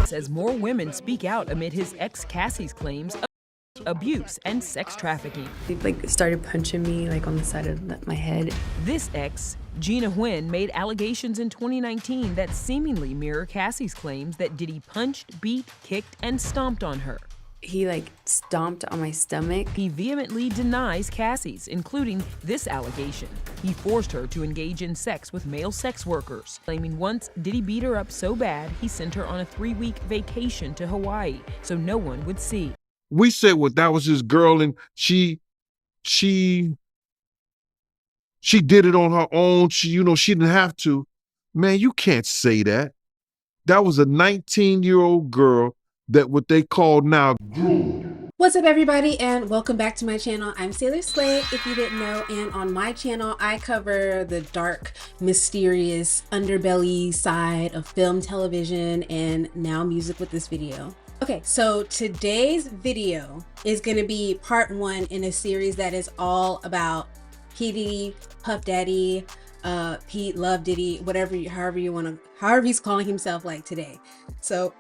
rise as more women speak out amid his ex Cassie's claims of abuse and sex trafficking. He started punching me on the side of my head. This ex, Gina Nguyen, made allegations in 2019 that seemingly mirror Cassie's claims that Diddy punched, beat, kicked, and stomped on her. He stomped on my stomach. He vehemently denies Cassie's, including this allegation. He forced her to engage in sex with male sex workers, claiming once Diddy beat her up so bad he sent her on a 3-week vacation to Hawaii so no one would see. We said, well, that was his girl and she did it on her own. She didn't have to. Man, you can't say that. That was a 19-year-old girl that what they call now groomed. What's up, everybody, and welcome back to my channel. I'm Sailor Slay, if you didn't know, and on my channel I cover the dark, mysterious underbelly side of film, television, and now music with this video. Okay, so today's video is going to be part 1 in a series that is all about P. Diddy, Puff Daddy, Pete, Love Diddy, however he's calling himself today. So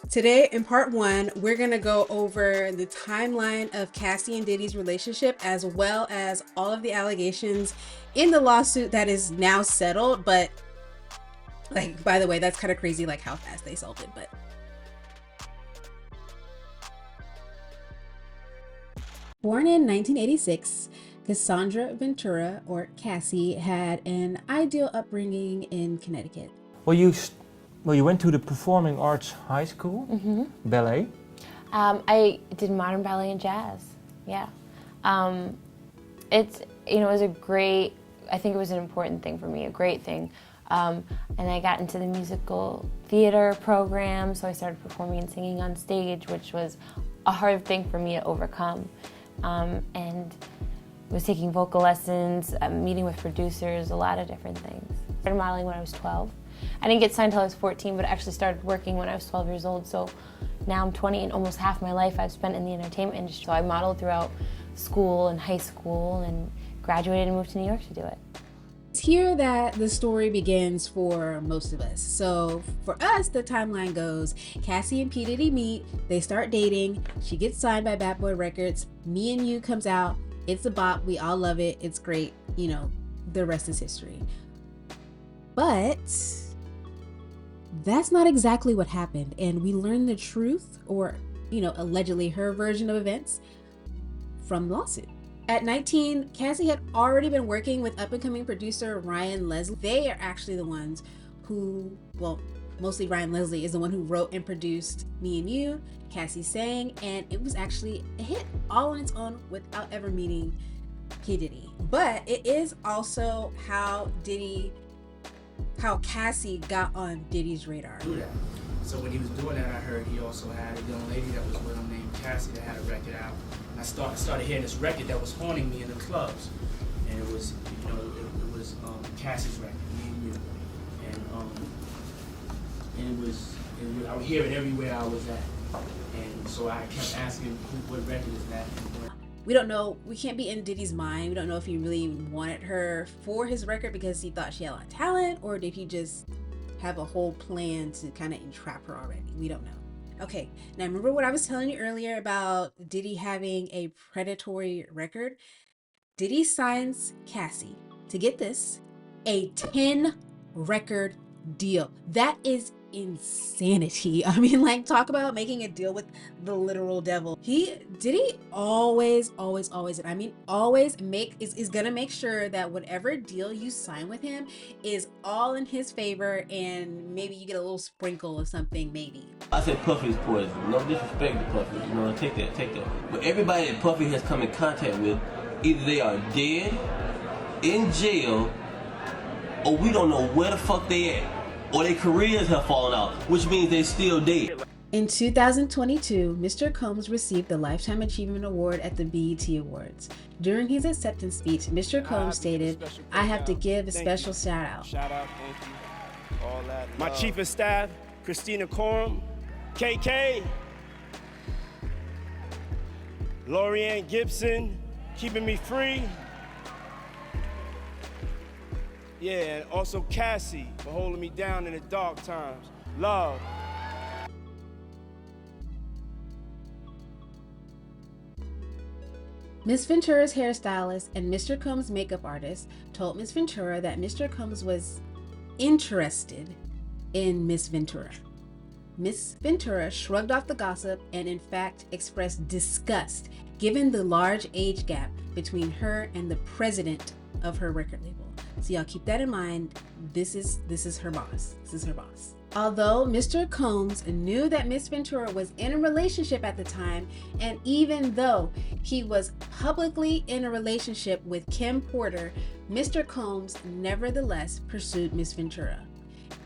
today in part 1, we're going to go over the timeline of Cassie and Diddy's relationship, as well as all of the allegations in the lawsuit that is now settled. But by the way, that's kind of crazy how fast they solved it. But born in 1986, Casandra Ventura, or Cassie, had an ideal upbringing in Connecticut. Well, you went to the Performing Arts High School, ballet. I did modern ballet and jazz. Yeah, it was a great. I think it was an important thing for me, a great thing. And I got into the musical theater program, so I started performing and singing on stage, which was a hard thing for me to overcome. And was taking vocal lessons, meeting with producers, a lot of different things. I started modeling when I was 12. I didn't get signed until I was 14, but I actually started working when I was 12 years old. So now I'm 20, and almost half my life I've spent in the entertainment industry. So I modeled throughout school and high school and graduated and moved to New York to do it. It's here that the story begins for most of us. So for us, the timeline goes, Cassie and P. Diddy meet, they start dating, she gets signed by Bad Boy Records, Me and You comes out, it's a bop, we all love it, it's great, the rest is history. But that's not exactly what happened, and we learn the truth, or allegedly her version of events, from the lawsuit. At 19, Cassie had already been working with up-and-coming producer Ryan Leslie. They are actually the ones who, well, mostly Ryan Leslie is the one who wrote and produced Me and You, Cassie sang, and it was actually a hit all on its own without ever meeting P. Diddy. But it is also how Cassie got on Diddy's radar. So when he was doing that, I heard he also had a young lady that was with him named Cassie that had a record out. And I started hearing this record that was haunting me in the clubs, and it was, it was Cassie's record, Me and You, and it was I would hear it everywhere I was at, and so I kept asking, what record is that? We don't know, we can't be in Diddy's mind. We don't know if he really wanted her for his record because he thought she had a lot of talent, or did he just have a whole plan to kind of entrap her already? We don't know. Okay, now remember what I was telling you earlier about Diddy having a predatory record? Diddy signs Cassie to, get this, a 10-record deal. That is insanity. I mean, talk about making a deal with the literal devil. Diddy always, and I mean always, is gonna make sure that whatever deal you sign with him is all in his favor, and maybe you get a little sprinkle of something, maybe. I said Puffy is poison. No disrespect to Puffy, take that. But everybody that Puffy has come in contact with, either they are dead, in jail, or we don't know where the fuck they at, or their careers have fallen out, which means they're still dead. In 2022, Mr. Combs received the Lifetime Achievement Award at the BET Awards. During his acceptance speech, Mr. Combs stated, "I have to give a special shout out. Shout out, thank you. All that love. My chief of staff, Christina Coram, KK, Lorianne Gibson, keeping me free. Yeah, and also Cassie for holding me down in the dark times. Love." Miss Ventura's hairstylist and Mr. Combs' makeup artist told Miss Ventura that Mr. Combs was interested in Miss Ventura. Miss Ventura shrugged off the gossip and in fact expressed disgust given the large age gap between her and the president of her record label. So y'all keep that in mind. This is her boss. This is her boss. Although Mr. Combs knew that Miss Ventura was in a relationship at the time, and even though he was publicly in a relationship with Kim Porter, Mr. Combs nevertheless pursued Miss Ventura.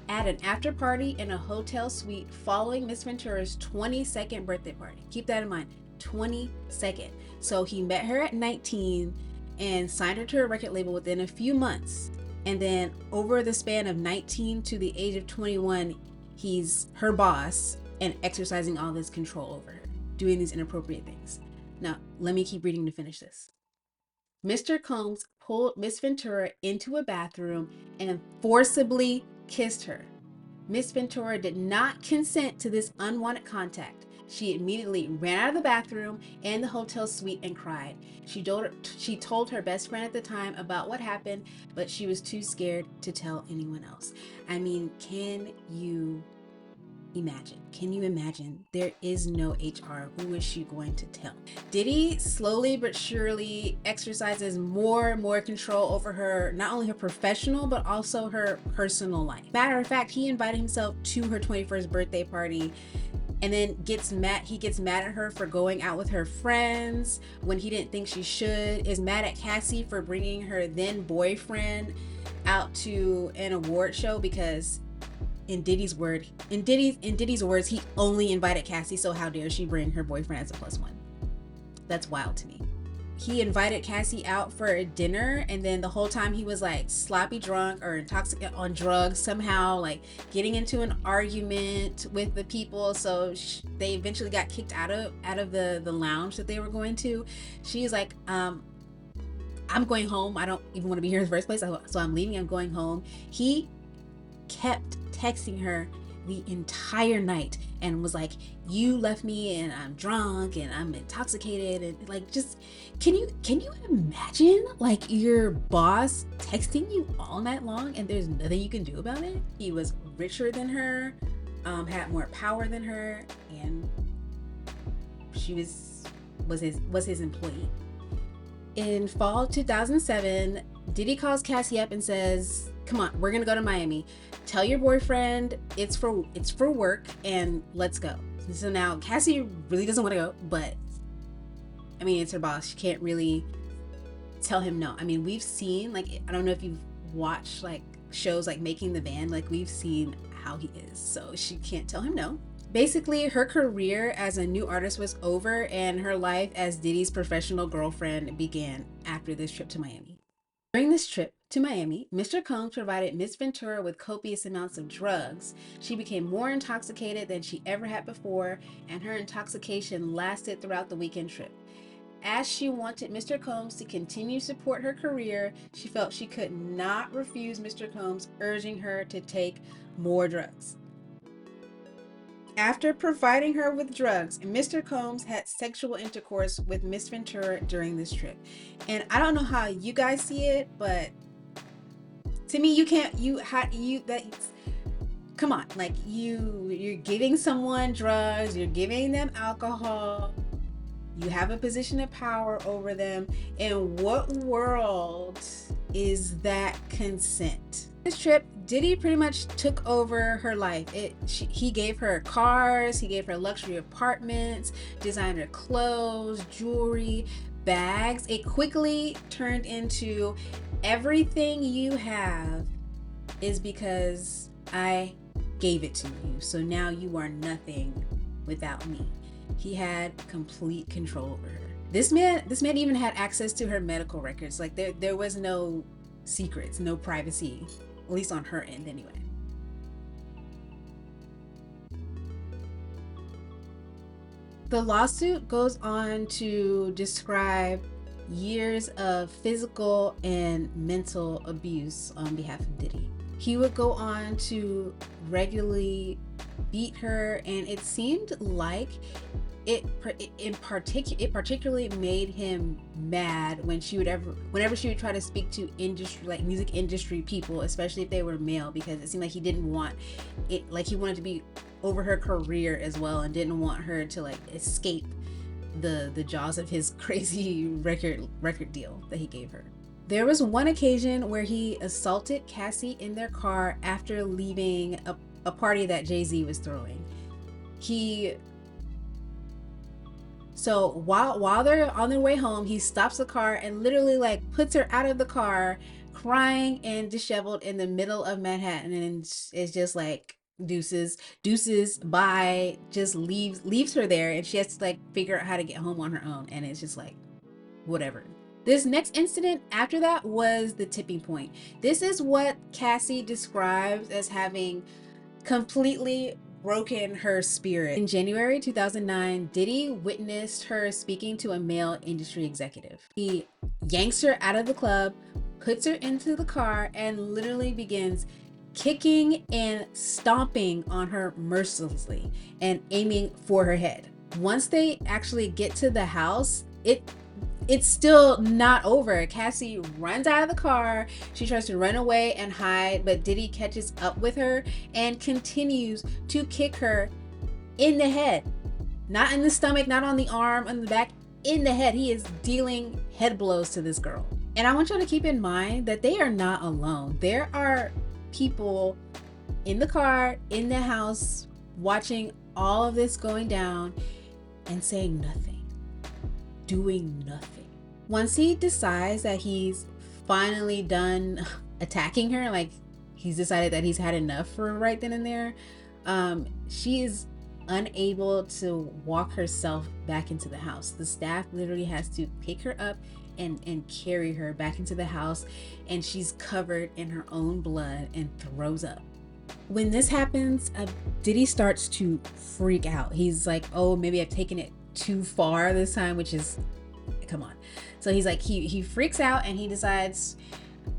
At an after party in a hotel suite following Miss Ventura's 22nd birthday party. Keep that in mind, 22nd. So he met her at 19 and signed her to a record label within a few months. And then over the span of 19 to the age of 21, he's her boss and exercising all this control over her, doing these inappropriate things. Now, let me keep reading to finish this. Mr. Combs pulled Miss Ventura into a bathroom and forcibly kissed her. Miss Ventura did not consent to this unwanted contact. She immediately ran out of the bathroom and the hotel suite and cried. She told her best friend at the time about what happened, but she was too scared to tell anyone else. I mean, can you imagine? Can you imagine? There is no HR. Who is she going to tell? Diddy slowly but surely exercises more and more control over her, not only her professional, but also her personal life. Matter of fact, he invited himself to her 21st birthday party and then he gets mad at her for going out with her friends when he didn't think she should, is mad at Cassie for bringing her then boyfriend out to an award show because in Diddy's words, he only invited Cassie, so how dare she bring her boyfriend as a +1? That's wild to me. He invited Cassie out for a dinner, and then the whole time he was like sloppy drunk or intoxicated on drugs, somehow like getting into an argument with the people. So they eventually got kicked out of the lounge that they were going to. She's like, I'm going home. I don't even want to be here in the first place, so I'm leaving. I'm going home. He kept texting her the entire night and was like, you left me and I'm drunk and I'm intoxicated, and like, just can you imagine like your boss texting you all night long and there's nothing you can do about it? He was richer than her, had more power than her, and she was his employee. In fall 2007, Diddy calls Cassie up and says, come on, we're gonna go to Miami. Tell your boyfriend it's for work and let's go. So now Cassie really doesn't want to go, but I mean, it's her boss. She can't really tell him no. I mean, we've seen, like, I don't know if you've watched like shows like Making the Band, like we've seen how he is, so she can't tell him no. Basically, her career as a new artist was over and her life as Diddy's professional girlfriend began after this trip to Miami. During this trip to Miami, Mr. Combs provided Miss Ventura with copious amounts of drugs. She became more intoxicated than she ever had before, and her intoxication lasted throughout the weekend trip. As she wanted Mr. Combs to continue to support her career, she felt she could not refuse Mr. Combs urging her to take more drugs. After providing her with drugs, Mr. Combs had sexual intercourse with Miss Ventura during this trip. And I don't know how you guys see it, but to me, come on, like you're giving someone drugs, you're giving them alcohol, you have a position of power over them. In what world is that consent? This trip, Diddy pretty much took over her life. He gave her cars, he gave her luxury apartments, designer clothes, jewelry, bags. It quickly turned into everything you have is because I gave it to you. So now you are nothing without me. He had complete control over her. This man even had access to her medical records. Like there was no secrets, no privacy, at least on her end anyway. The lawsuit goes on to describe years of physical and mental abuse on behalf of Diddy. He would go on to regularly beat her, and it seemed like it particularly made him mad whenever she would try to speak to industry, like music industry people, especially if they were male, because it seemed like he didn't want it, like he wanted to be over her career as well and didn't want her to like escape the jaws of his crazy record deal that he gave her. There was one occasion where he assaulted Cassie in their car after leaving a party that Jay-Z was throwing. So while they're on their way home, he stops the car and literally like puts her out of the car, crying and disheveled in the middle of Manhattan, and it's just like deuces, bye, just leaves her there, and she has to like figure out how to get home on her own, and it's just like whatever. This next incident after that was the tipping point. This is what Cassie describes as having completely broken her spirit. In January 2009, Diddy witnessed her speaking to a male industry executive. He yanks her out of the club, puts her into the car, and literally begins kicking and stomping on her mercilessly and aiming for her head. Once they actually get to the house, it's still not over. Cassie runs out of the car. She tries to run away and hide, but Diddy catches up with her and continues to kick her in the head. Not in the stomach, not on the arm, on the back, in the head. He is dealing head blows to this girl. And I want y'all to keep in mind that they are not alone. There are people in the car, in the house, watching all of this going down and saying nothing, doing nothing. Once he decides that he's finally done attacking her, like he's decided that he's had enough for right then and there, she is unable to walk herself back into the house. The staff literally has to pick her up and carry her back into the house, and she's covered in her own blood and throws up. When this happens, Diddy starts to freak out. He's like, oh, maybe I've taken it too far this time, which is, come on. So he's like, he freaks out and he decides,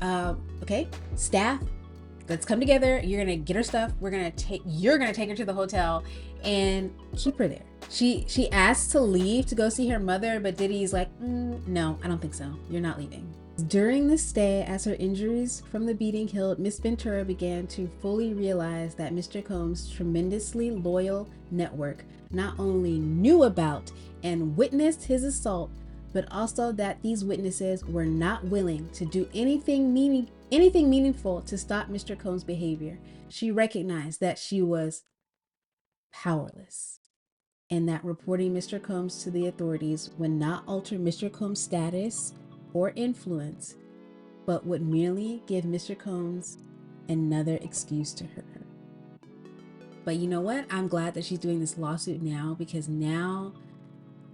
okay, staff, let's come together. You're gonna get her stuff. You're gonna take her to the hotel and keep her there. She asks to leave to go see her mother, but Diddy's like, no, I don't think so. You're not leaving. During this stay, as her injuries from the beating healed, Miss Ventura began to fully realize that Mr. Combs' tremendously loyal network not only knew about and witnessed his assault, but also that these witnesses were not willing to do anything meaningful to stop Mr. Combs' behavior. She recognized that she was powerless, and that reporting Mr. Combs to the authorities would not alter Mr. Combs' status or influence, but would merely give Mr. Combs another excuse to hurt her. But you know what? I'm glad that she's doing this lawsuit now, because now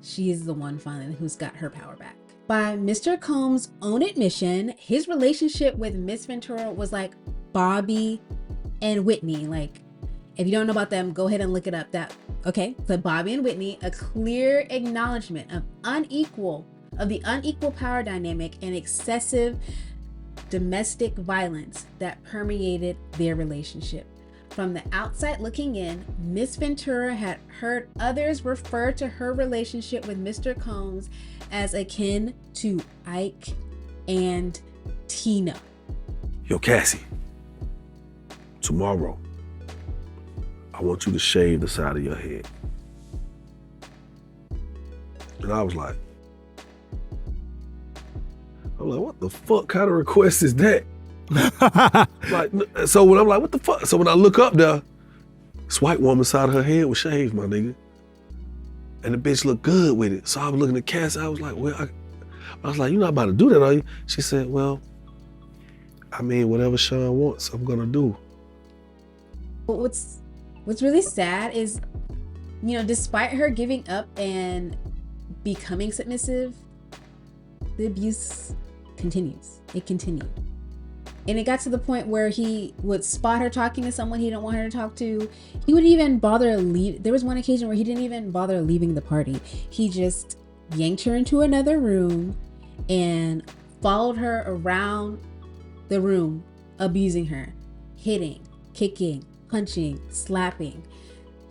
she is the one finally who's got her power back. By Mr. Combs' own admission, his relationship with Miss Ventura was like Bobby and Whitney. Like, if you don't know about them, go ahead and look it up. Okay, so Bobby and Whitney, a clear acknowledgement of the unequal power dynamic and excessive domestic violence that permeated their relationship. From the outside looking in, Miss Ventura had heard others refer to her relationship with Mr. Combs as akin to Ike and Tina. Yo, Cassie, tomorrow, I want you to shave the side of your head. And I was like, what the fuck kind of request is that? Like, so when I'm like, what the fuck? So when I look up there, this white woman's side of her head was shaved, my nigga. And the bitch looked good with it. So I was looking at Cassie, I was like, well, I was like, you're not about to do that, are you? She said, well, I mean, whatever Sean wants, I'm gonna do. What's really sad is, despite her giving up and becoming submissive, the abuse continues. It continued. And it got to the point where he would spot her talking to someone he didn't want her to talk to. He wouldn't even bother leave. There was one occasion where he didn't even bother leaving the party. He just yanked her into another room and followed her around the room, abusing her, hitting, kicking, punching, slapping.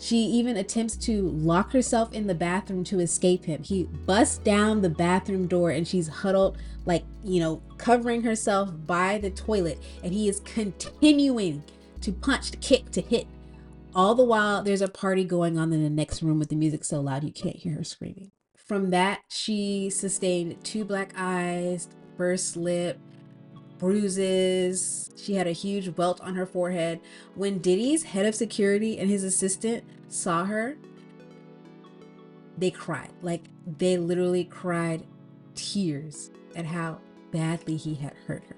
She even attempts to lock herself in the bathroom to escape him. He busts down the bathroom door and she's huddled, like, you know, covering herself by the toilet. And he is continuing to punch, to kick, to hit. All the while, there's a party going on in the next room with the music so loud you can't hear her screaming. From that, she sustained 2 black eyes, burst lip, bruises. She had a huge welt on her forehead. When Diddy's head of security and his assistant saw her, they cried. Like, they literally cried tears at how badly he had hurt her.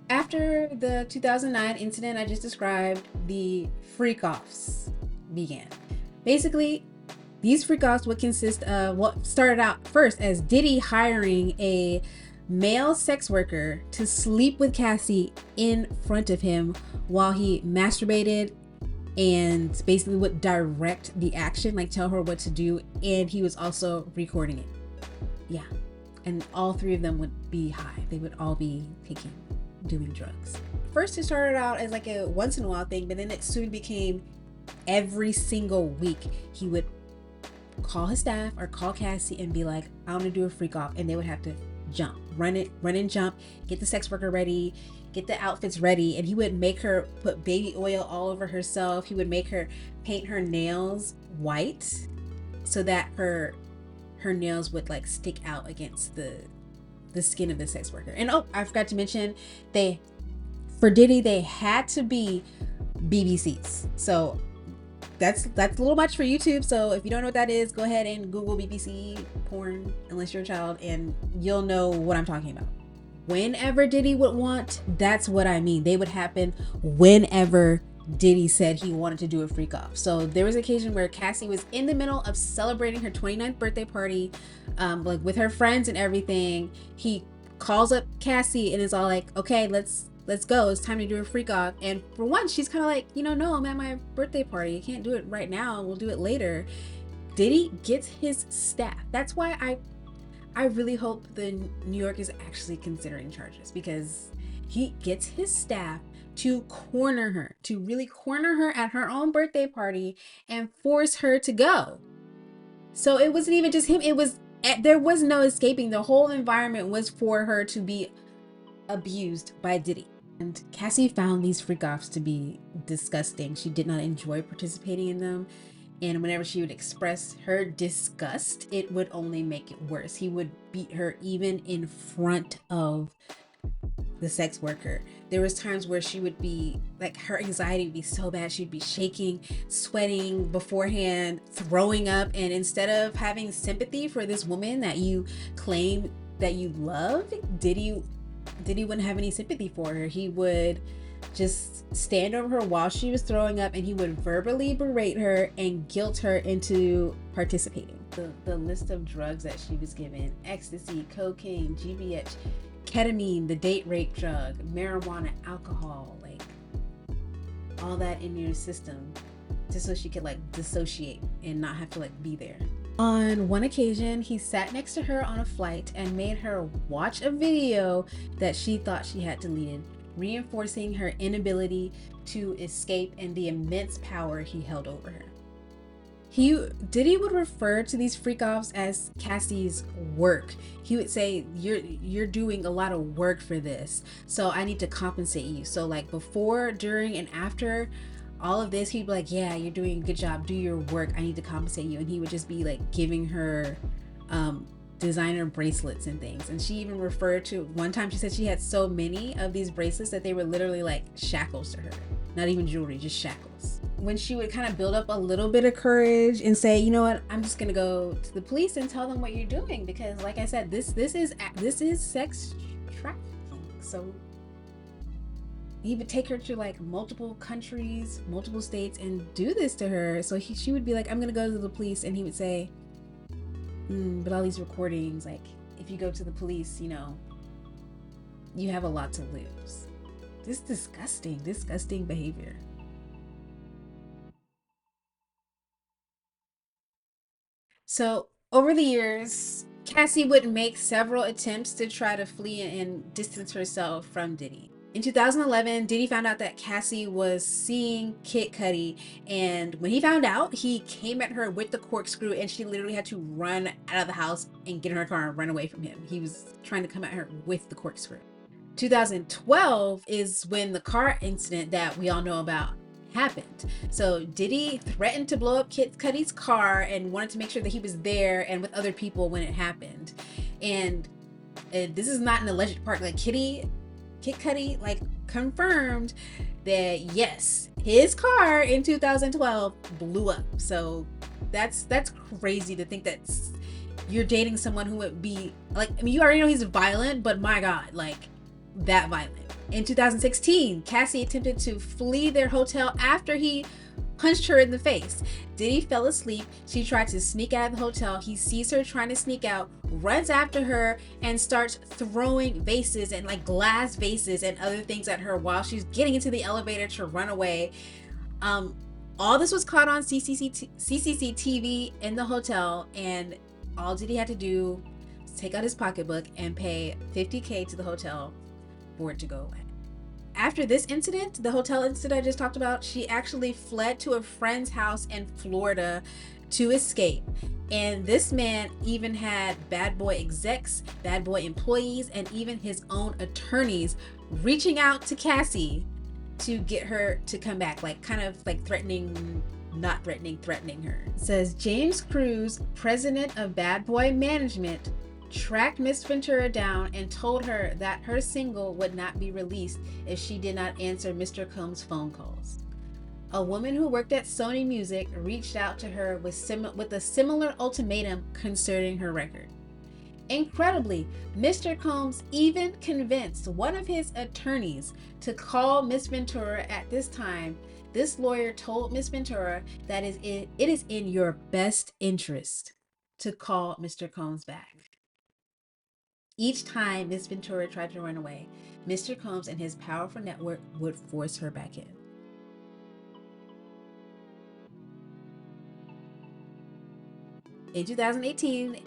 After the 2009 incident I just described, the freak-offs began. Basically, these freak-offs would consist of what started out first as Diddy hiring a male sex worker to sleep with Cassie in front of him while he masturbated and basically would direct the action, like tell her what to do, and he was also recording it. Yeah, and all 3 of them would be high. They would all be doing drugs. First, it started out as like a once in a while thing, but then it soon became every single week. He would call his staff or call Cassie and be like, I want to do a freak off, and they would have to jump, run and jump, get the sex worker ready, get the outfits ready, and he would make her put baby oil all over herself. He would make her paint her nails white so that her nails would like stick out against the skin of the sex worker. And oh, I forgot to mention, for Diddy, they had to be BBCs. So that's a little much for YouTube. So if you don't know what that is, go ahead and Google BBC porn, unless you're a child, and you'll know what I'm talking about. Whenever Diddy would want, that's what I mean. They would happen whenever Diddy said he wanted to do a freak off. So there was an occasion where Cassie was in the middle of celebrating her 29th birthday party, like with her friends and everything. He calls up Cassie and is all like, okay, let's go. It's time to do a freak off. And for once, she's kind of like, no, I'm at my birthday party. I can't do it right now. We'll do it later. Diddy gets his staff. That's why I really hope the New York is actually considering charges, because he gets his staff to really corner her at her own birthday party and force her to go. So it wasn't even just him. There was no escaping. The whole environment was for her to be abused by Diddy. And Cassie found these freak-offs to be disgusting. She did not enjoy participating in them. And whenever she would express her disgust, it would only make it worse. He would beat her even in front of the sex worker. There was times where she would be like, her anxiety would be so bad, she'd be shaking, sweating beforehand, throwing up. And instead of having sympathy for this woman that you claim that you love, Diddy wouldn't have any sympathy for her. He would just stand over her while she was throwing up, and he would verbally berate her and guilt her into participating. The list of drugs that she was given: ecstasy, cocaine, GBH, ketamine, the date rape drug, marijuana, alcohol, like all that in your system, just so she could like dissociate and not have to like be there. On one occasion, he sat next to her on a flight and made her watch a video that she thought she had deleted, reinforcing her inability to escape and the immense power he held over her. Diddy would refer to these freak-offs as Cassie's work. He would say, you're doing a lot of work for this, so I need to compensate you. So like before, during, and after all of this, he'd be like, yeah, you're doing a good job, do your work, I need to compensate you. And he would just be like giving her designer bracelets and things. And she even referred to, one time she said she had so many of these bracelets that they were literally like shackles to her. Not even jewelry, just shackles. When she would kind of build up a little bit of courage and say, you know what, I'm just gonna go to the police and tell them what you're doing, because like I said, this is sex trafficking. So he would take her to like multiple countries, multiple states, and do this to her. So she would be like, I'm gonna go to the police, and he would say, but all these recordings, like if you go to the police, you have a lot to lose. This disgusting behavior. So over the years, Cassie would make several attempts to try to flee and distance herself from Diddy. In 2011, Diddy found out that Cassie was seeing Kid Cudi, and when he found out, he came at her with the corkscrew, and she literally had to run out of the house and get in her car and run away from him. He was trying to come at her with the corkscrew. 2012 is when the car incident that we all know about happened. So Diddy threatened to blow up Kid Cudi's car and wanted to make sure that he was there and with other people when it happened. And this is not an alleged part. Like Kid Cudi like confirmed that yes, his car in 2012 blew up. So that's crazy to think that you're dating someone who would be like, I mean, you already know he's violent, but my God, like that violent. In 2016, Cassie attempted to flee their hotel after he punched her in the face. Diddy fell asleep. She tried to sneak out of the hotel. He sees her trying to sneak out, runs after her, and starts throwing vases and like glass vases and other things at her while she's getting into the elevator to run away. All this was caught on CCTV in the hotel, and all Diddy had to do was take out his pocketbook and pay $50K to the hotel for it to go away. After this incident, the hotel incident I just talked about, she actually fled to a friend's house in Florida to escape. And this man even had bad boy execs, bad boy employees, and even his own attorneys reaching out to Cassie to get her to come back, like kind of like threatening her. It says James Cruz, president of Bad Boy Management, tracked Miss Ventura down and told her that her single would not be released if she did not answer Mr. Combs' phone calls. A woman who worked at Sony Music reached out to her with a similar ultimatum concerning her record. Incredibly, Mr. Combs even convinced one of his attorneys to call Miss Ventura at this time. This lawyer told Miss Ventura that it is in your best interest to call Mr. Combs back. Each time Miss Ventura tried to run away, Mr. Combs and his powerful network would force her back in. In 2018,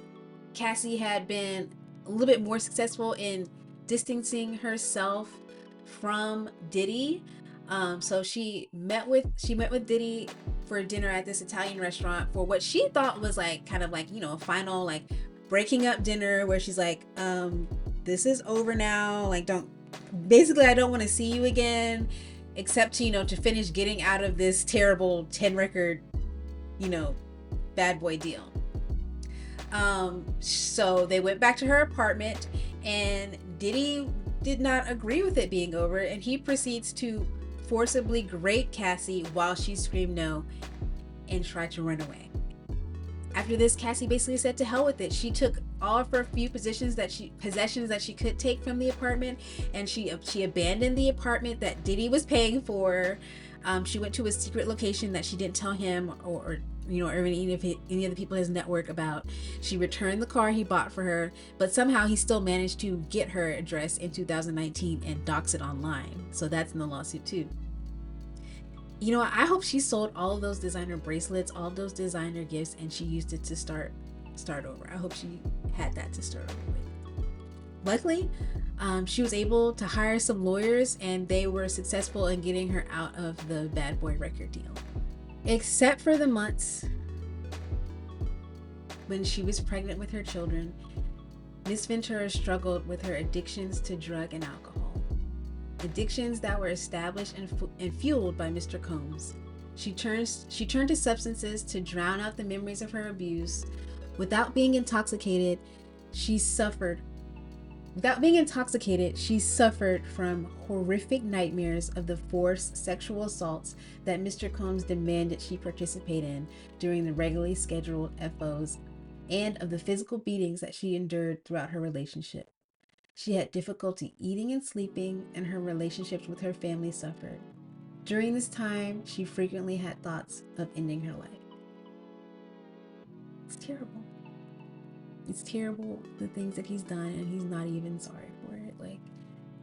Cassie had been a little bit more successful in distancing herself from Diddy. So she met with Diddy for dinner at this Italian restaurant for what she thought was like kind of like, you know, a final like breaking up dinner where she's like, this is over now. Like, I don't want to see you again, except to, you know, to finish getting out of this terrible 10 record, you know, bad boy deal. So they went back to her apartment, and Diddy did not agree with it being over, and he proceeds to forcibly grape Cassie while she screamed no and tried to run away. After this, Cassie basically said to hell with it. She took all of her few possessions that she could take from the apartment, and she abandoned the apartment that Diddy was paying for. She went to a secret location that she didn't tell him or any of the people in his network about. She returned the car he bought for her, but somehow he still managed to get her address in 2019 and dox it online. So that's in the lawsuit too. You know, I hope she sold all of those designer bracelets, all of those designer gifts, and she used it to start over. I hope she had that to start over with. Luckily, she was able to hire some lawyers, and they were successful in getting her out of the Bad Boy record deal. Except for the months when she was pregnant with her children, Miss Ventura struggled with her addictions to drug and alcohol. Addictions that were established and fueled by Mr. Combs. She turned to substances to drown out the memories of her abuse. Without being intoxicated, she suffered from horrific nightmares of the forced sexual assaults that Mr. Combs demanded she participate in during the regularly scheduled FOs, and of the physical beatings that she endured throughout her relationship. She had difficulty eating and sleeping, and her relationships with her family suffered. During this time, she frequently had thoughts of ending her life. It's terrible. It's terrible, the things that he's done, and he's not even sorry for it. Like,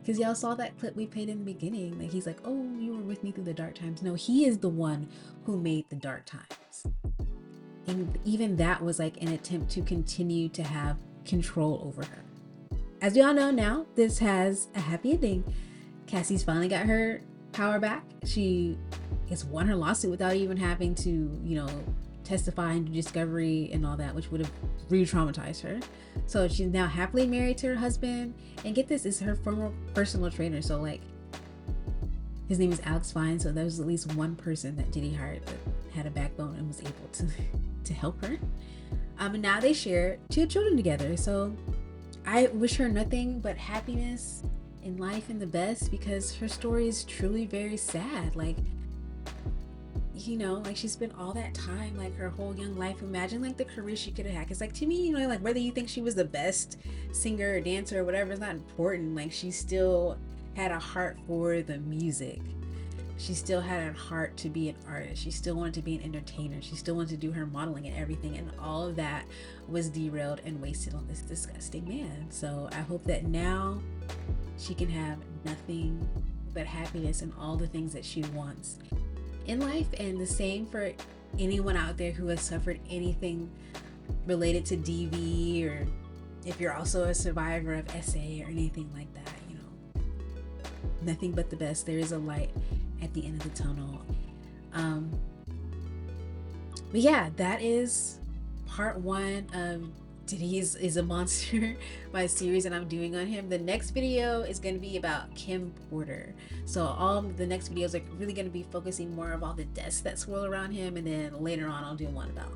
because y'all saw that clip we played in the beginning. Like, he's like, oh, you were with me through the dark times. No, he is the one who made the dark times. And even that was like an attempt to continue to have control over her. As we all know now, this has a happy ending. Cassie's finally got her power back. She has won her lawsuit without even having to, you know, testify and do discovery and all that, which would have re-traumatized her. So she's now happily married to her husband, and get this, is her former personal trainer. So like, his name is Alex Fine. So there was at least one person that Diddy hired that had a backbone and was able to help her. And now they share 2 children together. So I wish her nothing but happiness in life and the best, because her story is truly very sad. Like, you know, like she spent all that time, like her whole young life. Imagine like the career she could have had. Cause like, to me, you know, like whether you think she was the best singer or dancer or whatever is not important. Like, she still had a heart for the music. She still had a heart to be an artist. She still wanted to be an entertainer. She still wanted to do her modeling and everything. And all of that was derailed and wasted on this disgusting man. So I hope that now she can have nothing but happiness and all the things that she wants in life. And the same for anyone out there who has suffered anything related to DV, or if you're also a survivor of SA or anything like that, you know, nothing but the best. There is a light at the end of the tunnel. But yeah, that is part 1 of Diddy is a Monster, my series that I'm doing on him. The next video is going to be about Kim Porter. So all the next videos are really going to be focusing more of all the deaths that swirl around him, and then later on I'll do one about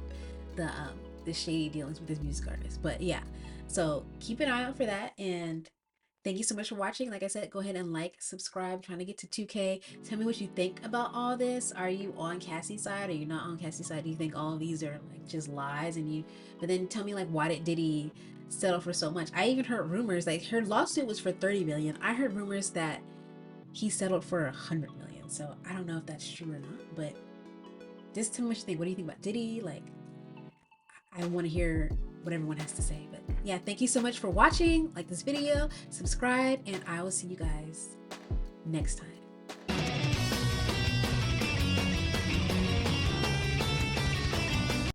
the shady dealings with his music artist. But yeah, so keep an eye out for that, and thank you so much for watching. Like I said, go ahead and like, subscribe, trying to get to 2K. Tell me what you think about all this. Are you on Cassie's side? Are you not on Cassie's side? Do you think all of these are like just lies? But then tell me, like, why did Diddy settle for so much? I even heard rumors, like her lawsuit was for 30 million. I heard rumors that he settled for 100 million. So I don't know if that's true or not, but just tell me what you think. What do you think about Diddy? Like, I want to hear what everyone has to say. But yeah, thank you so much for watching. Like this video, subscribe, and I will see you guys next time.